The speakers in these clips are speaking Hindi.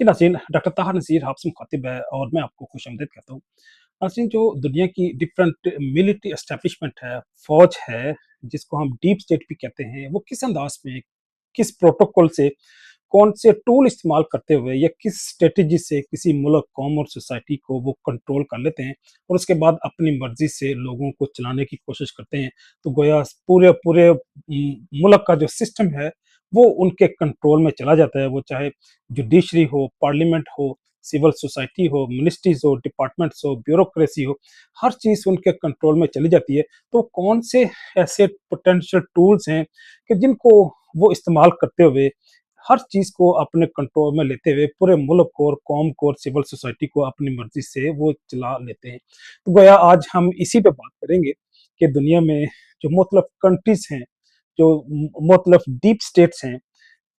जी नाज़रीन, डॉक्टर ताहा नज़ीर आपसे मुखातिब है और मैं आपको खुशामदीद कहता हूँ। नाज़रीन, जो दुनिया की डिफरेंट मिलिट्री एस्टेब्लिशमेंट है, फ़ौज है, जिसको हम डीप स्टेट भी कहते हैं, वो किस अंदाज़ में, किस प्रोटोकॉल से, कौन से टूल इस्तेमाल करते हुए या किस स्ट्रैटेजी से किसी मुल्क, कौम और सोसाइटी को वो कंट्रोल कर लेते हैं और उसके बाद अपनी मर्ज़ी से लोगों को चलाने की कोशिश करते हैं। तो गोया पूरे पूरे मुल्क का जो सिस्टम है, वो उनके कंट्रोल में चला जाता है। वो चाहे जुडिशरी हो, पार्लियामेंट हो, सिविल सोसाइटी हो, मिनिस्ट्रीज़ हो, डिपार्टमेंट्स हो, ब्यूरोक्रेसी हो, हर चीज़ उनके कंट्रोल में चली जाती है। तो कौन से ऐसे पोटेंशियल टूल्स हैं कि जिनको वो इस्तेमाल करते हुए हर चीज़ को अपने कंट्रोल में लेते हुए पूरे मुल्क को और कौम को और सिविल सोसाइटी को अपनी मर्ज़ी से वो चला लेते हैं। तो गोया आज हम इसी पे बात करेंगे कि दुनिया में जो मुख्तलिफ कंट्रीज़ हैं, जो मुख्तलिफ डीप स्टेट्स हैं,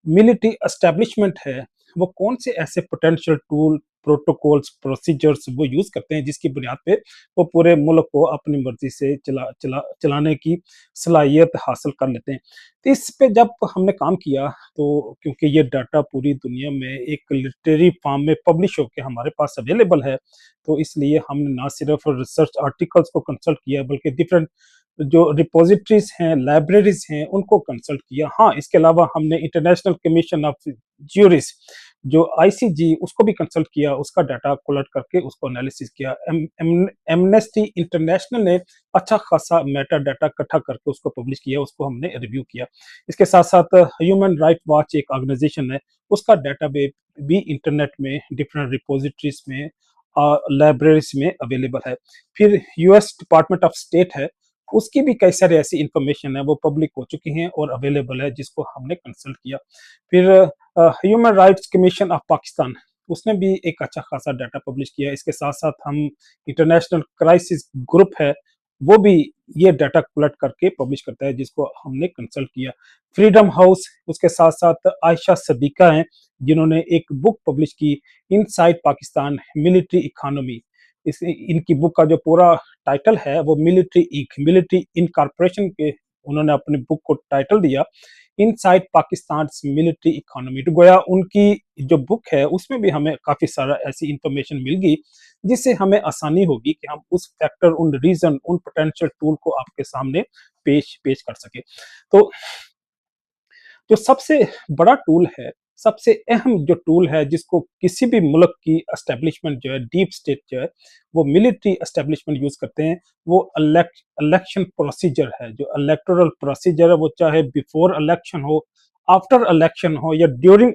मिलिट्री एस्टेब्लिशमेंट है, वो कौन से ऐसे पोटेंशियल टूल, प्रोटोकॉल्स, प्रोसीजर्स वो यूज़ करते हैं जिसकी बुनियाद पे वो पूरे मुल्क को अपनी मर्ज़ी से चलाने की सलाहियत हासिल कर लेते हैं। तो इस पे जब हमने काम किया, तो क्योंकि ये डाटा पूरी दुनिया में एक लिटरेरी फॉर्म में पब्लिश होके हमारे पास अवेलेबल है, तो इसलिए हमने ना सिर्फ़ रिसर्च आर्टिकल्स को कंसल्ट किया बल्कि डिफरेंट जो रिपॉजिटरीज़ हैं, लाइब्रेरीज़ हैं, उनको कंसल्ट किया। हाँ, इसके अलावा हमने इंटरनेशनल कमीशन ऑफ ज्यूरिस जो आईसीजी उसको भी कंसल्ट किया, उसका डाटा कलेक्ट करके उसको एनालिसिस किया। एमनेस्टी इंटरनेशनल ने अच्छा खासा मेटा डाटा इकट्ठा करके उसको पब्लिश किया, उसको हमने रिव्यू किया। इसके साथ-साथ ह्यूमन राइट वॉच एक ऑर्गनाइज़ेशन है, उसका डाटा भी इंटरनेट में डिफरेंट रिपॉजिटरीज़ में लाइब्रेरीज़ में अवेलेबल है। फिर यूएस डिपार्टमेंट ऑफ स्टेट है, उसकी भी कई सारी ऐसी इन्फॉर्मेशन है, वो पब्लिक हो चुकी हैं और अवेलेबल है, जिसको हमने कंसल्ट किया। फिर human rights commission of Pakistan, उसने भी एक अच्छा खासा डाटा पब्लिश किया। इसके साथ-साथ हम इंटरनेशनल क्राइसिस ग्रुप है, वो भी ये डाटा कलेक्ट करके पब्लिश करता है, जिसको हमने कंसल्ट किया। फ्रीडम हाउस, उसके साथ-साथ आयशा सदीका हैं, जिन्होंने एक बुक पब्लिश की, इनसाइड पाकिस्तान मिलिट्री इकोनॉमी। इस इनकी बुक का जो पूरा टाइटल है वो मिलिट्री इनकॉर्पोरेशन के उन्होंने अपनी बुक को टाइटल दिया इनसाइड पाकिस्तान मिलिट्री इकोनॉमी। तो गोया उनकी जो बुक है उसमें भी हमें काफी सारा ऐसी इंफॉर्मेशन मिल गई जिससे हमें आसानी होगी कि हम उस फैक्टर, उन रीजन, उन पोटेंशियल टूल को आपके सामने पेश पेश कर सके। तो जो सबसे बड़ा टूल है, सबसे अहम जो टूल है जिसको किसी भी मुल्क की एस्टेब्लिशमेंट जो है, डीप स्टेट जो है, वो मिलिट्री एस्टेब्लिशमेंट यूज़ करते हैं, वो इलेक्शन प्रोसीजर है। जो इलेक्टोरल प्रोसीजर है, वो चाहे बिफोर इलेक्शन हो, आफ्टर इलेक्शन हो या ड्यूरिंग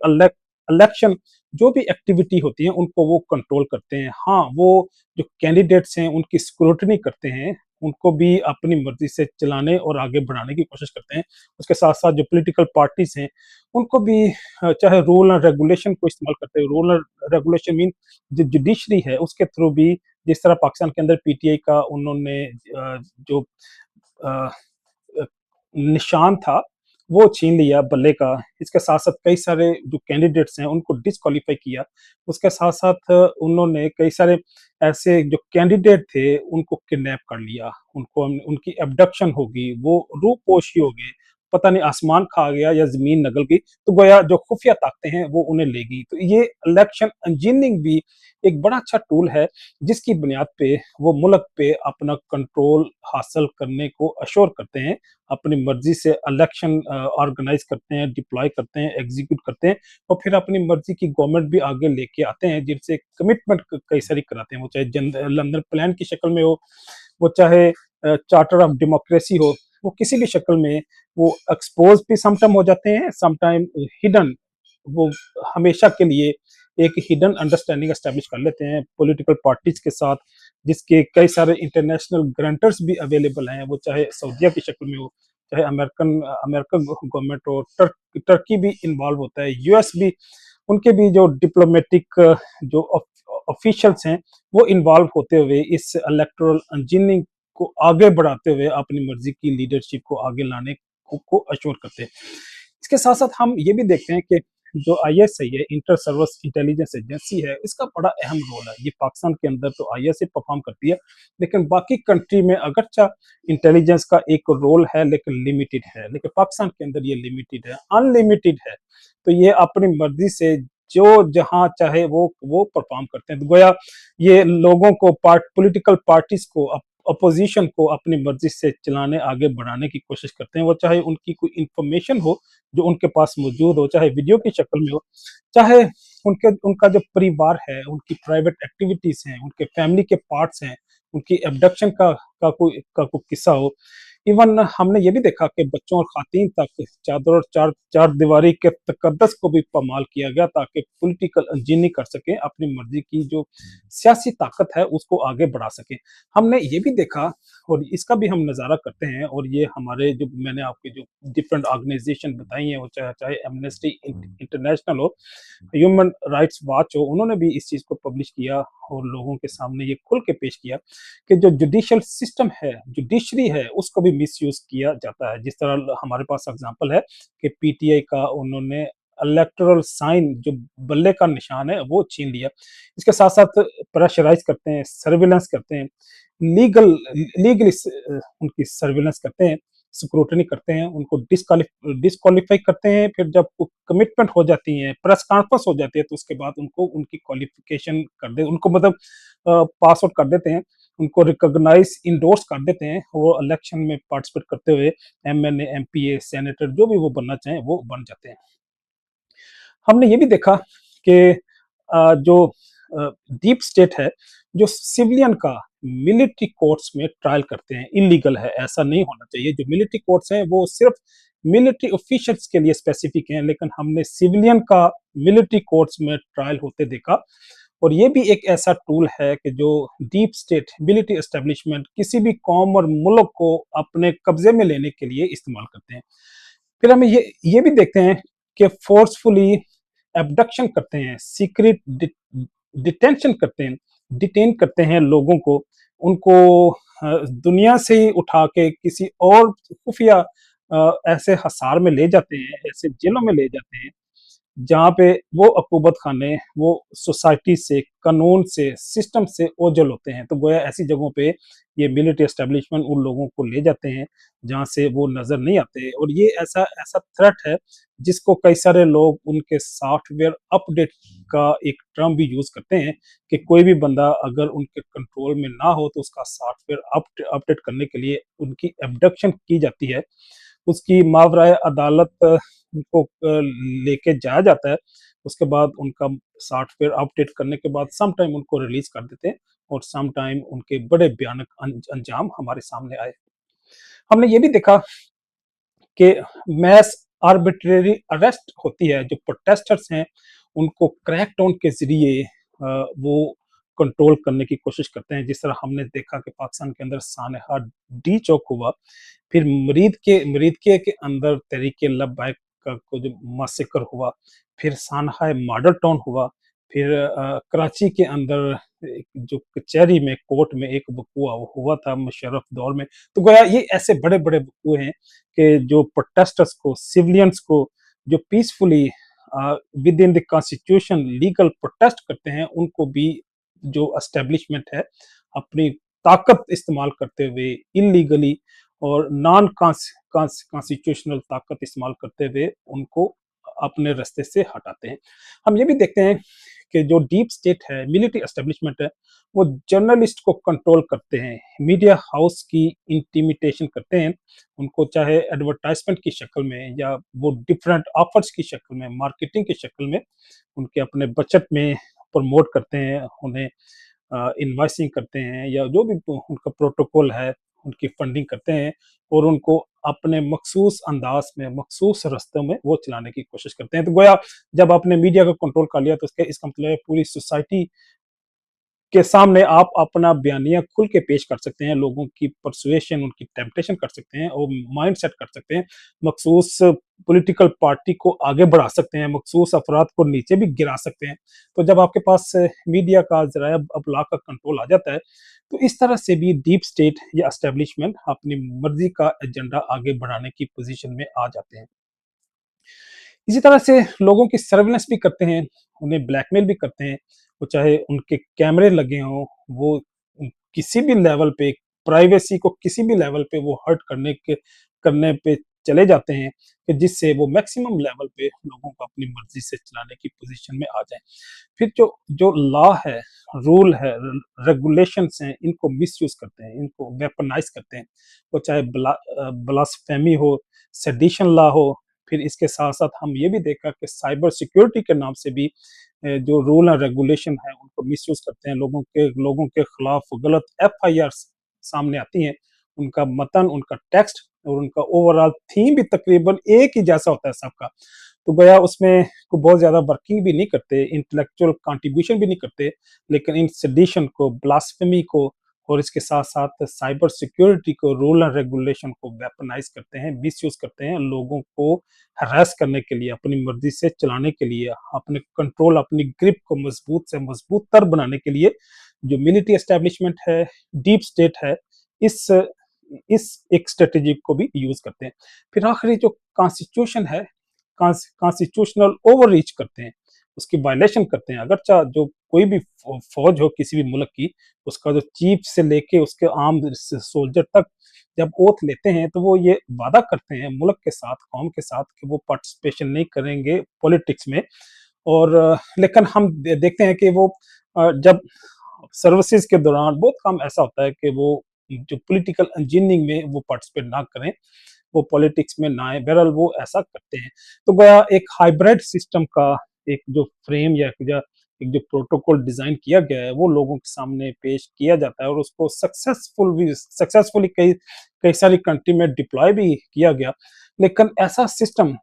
इलेक्शन, जो भी एक्टिविटी होती है उनको वो कंट्रोल करते हैं। हाँ, वो जो कैंडिडेट्स हैं उनकी स्क्रूटनी करते हैं, उनको भी अपनी मर्ज़ी से चलाने और आगे बढ़ाने की कोशिश करते हैं। उसके साथ-साथ जो पॉलिटिकल पार्टीज़ हैं, उनको भी चाहे रूल एंड रेगुलेशन को इस्तेमाल करते हैं। रूल एंड रेगुलेशन मीन जो जुडिशरी है, उसके थ्रू भी जिस तरह पाकिस्तान के अंदर पीटीआई का उन्होंने जो अ अ, निशान था, वो छीन लिया बल्ले का। इसके साथ-साथ कई सारे जो कैंडिडेट्स हैं, उनको डिस्क्वालीफाई किया। उसके साथ-साथ उन्होंने कई सारे ऐसे जो कैंडिडेट थे, उनको किडनैप कर लिया। उनकी अबडक्शन हो गई, वो रूपोशी हो गए। पता नहीं आसमान खा गया या ज़मीन नगल गई, तो गोया जो खुफिया ताकतें हैं, वो उन्हें ले गई। तो ये इलेक्शन इंजीनियरिंग भी एक बड़ा अच्छा टूल है, जिसकी बुनियाद पे वो मुल्क पे अपना कंट्रोल हासिल करने को अश्योर करते हैं। अपनी मर्ज़ी से इलेक्शन ऑर्गेनाइज़ करते हैं, डिप्लॉय करते हैं, एग्ज़ीक्यूट करते हैं और फिर अपनी मर्ज़ी की गवर्नमेंट भी आगे लेके आते हैं, जिनसे कमिटमेंट क कई सारी कराते हैं। वो चाहे लंदन प्लान की शक्ल में हो, वो चाहे चार्टर ऑफ डेमोक्रेसी हो, वो किसी भी शक्ल में वो एक्सपोज़ भी सम टाइम हो जाते हैं, सम टाइम हिडन, वो हमेशा के लिए एक हिडन अंडरस्टैंडिंग एस्टेब्लिश कर लेते हैं पॉलिटिकल पार्टीज़ के साथ, जिसके कई सारे इंटरनेशनल ग्रांटर्स भी अवेलेबल हैं, वो चाहे सऊदीया की शक्ल में हो, चाहे अमेरिकन गवर्नमेंट हो, टर्की भी इन्वॉल्व होता है, यूएस भी, उनके भी जो डिप्लोमेटिक जो ऑफिशियल्स हैं, वो इन्वॉल्व होते हुए इस इलेक्टोरल इंजीनियरिंग को आगे बढ़ाते हुए अपनी मर्जी की लीडरशिप को आगे लाने को अश्योर करते हैं। इसके साथ-साथ हम ये भी देखते हैं कि जो आईएसआई है, इंटर सर्विस इंटेलिजेंस एजेंसी है, इसका बड़ा अहम रोल है। ये पाकिस्तान के अंदर तो आईएसआई परफॉर्म करती है, लेकिन बाकी कंट्री में अगरचा इंटेलिजेंस का एक रोल है लेकिन लिमिटेड है, लेकिन पाकिस्तान के अंदर ये लिमिटेड है, अनलिमिटेड है। तो ये अपनी मर्जी से जो जहाँ चाहे वो परफ़ॉर्म करते हैं। तो गोया ये लोगों को पॉलिटिकल पार्टीज़ को अपोज़िशन को अपनी मर्ज़ी से चलाने, आगे बढ़ाने की कोशिश करते हैं। वो चाहे उनकी कोई इन्फॉर्मेशन हो, जो उनके पास मौजूद हो, चाहे वीडियो की शक्ल में हो, चाहे उनका जो परिवार है, उनकी प्राइवेट एक्टिविटीज़ हैं, उनके फैमिली के पार्ट्स हैं, उनकी एब्डक्शन का कोई किस्सा हो। इवन हमने ये भी देखा कि बच्चों और ख़वातीन तक चादर और चार दीवारी के तकद्दस को भी पामाल किया गया ताकि पॉलिटिकल इंजीनियरिंग कर सकें, अपनी मर्ज़ी की जो सियासी ताकत है उसको आगे बढ़ा सकें। हमने ये भी देखा और इसका भी हम नज़ारा करते हैं, और ये हमारे जो मैंने आपके जो डिफरेंट ऑर्गेनाइज़ेशन बताई हैं, वो चाहे चाहे एमनेस्टी इंटरनेशनल हो, ह्यूमन राइट्स वॉच हो, उन्होंने भी इस चीज़ को पब्लिश किया और लोगों के सामने ये खुल के पेश किया कि जो जुडिशियल सिस्टम है, जुडिशरी है, उसको भी मिसयूज़ किया जाता है। जिस तरह हमारे पास एग्ज़ाम्पल है कि पीटीआई का उन्होंने इलेक्टोरल साइन जो बल्ले का निशान है, वो छीन लिया। इसके साथ-साथ प्रेशराइज़ करते हैं, सर्विलेंस करते हैं, लीगल लीगली उनकी सर्विलेंस करते हैं, स्क्रूटनी करते हैं, उनको डिस्क्वालीफाई करते हैं, फिर जब कमिटमेंट हो जाती है, प्रेस कॉन्फ्रेंस हो जाती है, तो उसके बाद उनको उनकी क्वालिफ़िकेशन कर दे उनको मतलब पास आउट कर देते हैं, उनको रिकॉग्नाइज़, इंडोर्स कर देते हैं, वो इलेक्शन में पार्टिसिपेट करते हुए एमएलए, एमपीए, सेनेटर जो भी वो बनना चाहें, वो बन जाते हैं। हमने ये भी देखा कि जो डीप स्टेट है, जो सिविलियन का मिलिट्री कोर्ट्स में ट्रायल करते हैं, इल्लीगल है, ऐसा नहीं होना चाहिए। जो मिलिट्री कोर्ट्स हैं, वो सिर्फ़ मिलिट्री ऑफिशियल्स के लिए स्पेसिफिक हैं, लेकिन हमने सिविलियन का मिलिट्री कोर्ट्स में ट्रायल होते देखा, और ये भी एक ऐसा टूल है कि जो डीप स्टेट मिलिट्री एस्टेब्लिशमेंट किसी भी कौम और मुल्क को अपने कब्ज़े में लेने के लिए इस्तेमाल करते हैं। फिर हमें ये भी देखते हैं कि फोर्सफुली एब्डक्शन करते हैं, सीक्रेट डिटेंशन करते हैं, डिटेन करते हैं लोगों को, उनको दुनिया से ही उठा के किसी और खुफिया ऐसे हिसार में ले जाते हैं, ऐसे जेलों में ले जाते हैं, जहाँ पे वो अकूबत खाने, वो सोसाइटी से, कानून से, सिस्टम से ओझल होते हैं। तो गोया ऐसी जगहों पे ये मिलिट्री एस्टेब्लिशमेंट उन लोगों को ले जाते हैं, जहाँ से वो नज़र नहीं आते, और ये ऐसा ऐसा थ्रेट है, जिसको कई सारे लोग उनके सॉफ्टवेयर अपडेट का एक टर्म भी यूज़ करते हैं कि कोई भी बंदा अगर उनके कंट्रोल में ना हो, तो उसका सॉफ्टवेयर अपडेट करने के लिए उनकी एब्डक्शन की जाती है। उसकी मावराए अदालत उनको लेके जाया जाता है। उसके बाद उनका सॉफ्टवेयर अपडेट करने के बाद सम टाइम उनको रिलीज़ कर देते हैं, और सम टाइम उनके बड़े भयानक अंजाम हमारे सामने आए। हमने ये भी देखा कि मैस आर्बिट्रेरी अरेस्ट होती है, जो प्रोटेस्टर्स हैं, उनको क्रैकडाउन के ज़रिए वो कंट्रोल करने की कोशिश करते हैं। जिस तरह हमने देखा कि पाकिस्तान के अंदर सानहा डी चौक हुआ, फिर मरीदके के अंदर तहरीक-ए-लब्बैक का को जो मैसेकर हुआ, फिर सानहा मॉडल टाउन हुआ, फिर कराची के अंदर एक जो कचहरी में, कोर्ट में एक वक़ूआ हुआ था मुशर्रफ दौर में। तो गोया ये ऐसे बड़े-बड़े वक़ूए हैं कि जो प्रोटेस्टर्स को, सिविलियंस को, जो peacefully with in the constitution legal protest करते हैं, उनको भी जो एस्टेब्लिशमेंट है, अपनी ताकत इस्तेमाल करते हुए इल्लीगली और नॉन कॉन्स्टिट्यूशनल ताकत इस्तेमाल करते हुए उनको अपने रास्ते से हटाते हैं। हम ये भी देखते हैं कि जो डीप स्टेट है, मिलिट्री एस्टेब्लिशमेंट है, वो जर्नलिस्ट को कंट्रोल करते हैं, मीडिया हाउस की इंटिमिडेशन करते हैं, उनको चाहे एडवर्टाइज़मेंट की शक्ल में या वो डिफरेंट ऑफर्स की शक्ल में, मार्केटिंग की शक्ल में, उनके अपने बजट में प्रमोट करते हैं, उन्हें इनवॉइसिंग करते हैं, या जो भी उनका प्रोटोकॉल है, उनकी फंडिंग करते हैं, और उनको अपने मखसूस अंदाज में, मखसूस रास्तों में वो चलाने की कोशिश करते हैं। तो गोया जब आपने मीडिया को कंट्रोल कर लिया, तो इसका मतलब है पूरी सोसाइटी के सामने आप अपना बयानिया खुल के पेश कर सकते हैं, लोगों की पर्सुएशन, उनकी टेम्पटेशन कर सकते हैं, और माइंड सेट कर सकते हैं, मखसूस पॉलिटिकल पार्टी को आगे बढ़ा सकते हैं, मखसूस अफराद को नीचे भी गिरा सकते हैं। तो जब आपके पास मीडिया का ज़राया अबलाग का कंट्रोल आ जाता है, तो इस तरह से भी डीप स्टेट या एस्टेब्लिशमेंट अपनी मर्जी का एजेंडा आगे बढ़ाने की पोजीशन में आ जाते हैं। इसी तरह से लोगों की सर्विलेंस भी करते हैं, उन्हें ब्लैकमेल भी करते हैं, वो चाहे उनके कैमरे लगे हों, वो किसी भी लेवल पे प्राइवेसी को किसी भी लेवल पे वो हर्ट करने पे चले जाते हैं कि जिससे वो मैक्सिमम लेवल पे लोगों को अपनी मर्ज़ी से चलाने की पोज़ीशन में आ जाएँ। फिर जो जो लॉ है, रूल है, रेगुलेशंस हैं, इनको मिसयूज़ करते हैं, इनको वेपनाइज़ करते हैं। वो चाहे ब्लास्फेमी हो, सेडिशन लॉ हो, फिर इसके साथ-साथ हम ये भी देखा कि साइबर सिक्योरिटी के नाम से भी जो रूल एंड रेगुलेशन है, उनको मिसयूज़ करते हैं। लोगों के खिलाफ गलत एफआईआर्स सामने आती हैं। उनका मतन, उनका टेक्स्ट और उनका ओवरऑल थीम भी तकरीबन एक ही जैसा होता है सबका। तो गोया उसमें को बहुत ज़्यादा वर्किंग भी नहीं करते, इंटेलेक्चुअल कंट्रीब्यूशन भी नहीं करते, लेकिन इन सेडिशन को, ब्लास्फेमी को और इसके साथ-साथ साइबर सिक्योरिटी को, रूल एंड रेगुलेशन को वेपनाइज़ करते हैं, मिसयूज़ करते हैं, लोगों को हैरेस करने के लिए, अपनी मर्ज़ी से चलाने के लिए, अपने कंट्रोल, अपनी ग्रिप को मज़बूत से मज़बूतर बनाने के लिए, जो मिलिट्री एस्टेब्लिशमेंट है, डीप स्टेट है, इस इस एक स्ट्रैटेजी को भी यूज़ करते हैं। फिर आखिरी जो कॉन्स्टिट्यूशन है, कॉन्स्टिट्यूशनल ओवररीच करते हैं, उसकी वायलेशन करते हैं। अगरचा जो कोई भी फ़ौज हो किसी भी मुल्क की, उसका जो चीफ से लेके उसके आम सोल्जर तक जब ओथ लेते हैं, तो वो ये वादा करते हैं मुल्क के साथ, कौम के साथ कि वो पार्टिसिपेशन नहीं करेंगे पॉलिटिक्स में और लेकिन हम देखते हैं कि वो जब सर्विसेज के दौरान बहुत कम ऐसा होता है कि वो जो पॉलिटिकल इंजीनियरिंग में वो पार्टिसिपेट ना करें, वो पॉलिटिक्स में ना आए, बहरहाल वो ऐसा करते हैं। तो गोया एक हाइब्रिड सिस्टम का एक जो फ्रेम या एक जो प्रोटोकॉल डिज़ाइन किया गया है, वो लोगों के सामने पेश किया जाता है और उसको सक्सेसफुली कई कई सारी कंट्री में डिप्लॉय भी किया गया। लेकिन ऐसा सिस्टम,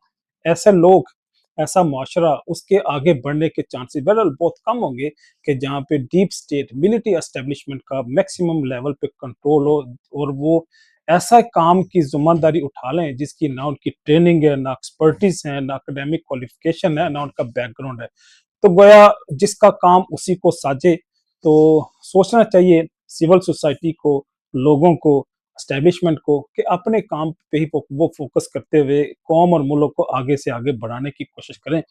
ऐसे लोग, ऐसा मुआशरा, उसके आगे बढ़ने के चांसेस बहरहाल बहुत कम होंगे कि जहाँ पे डीप स्टेट मिलिट्री एस्टेब्लिशमेंट का मैक्सिमम लेवल पे कंट्रोल हो और वो ऐसा काम की ज़िम्मेदारी उठा लें जिसकी ना उनकी ट्रेनिंग है, ना एक्सपर्टीज़ है, ना एकेडमिक क्वालिफ़िकेशन है, ना उनका बैकग्राउंड है। तो गोया जिसका काम उसी को साझे, तो सोचना चाहिए सिविल सोसाइटी को, लोगों को, एस्टेब्लिशमेंट को कि अपने काम पे ही वो फ़ोकस करते हुए कौम और मुल्क को आगे से आगे बढ़ाने की कोशिश करें।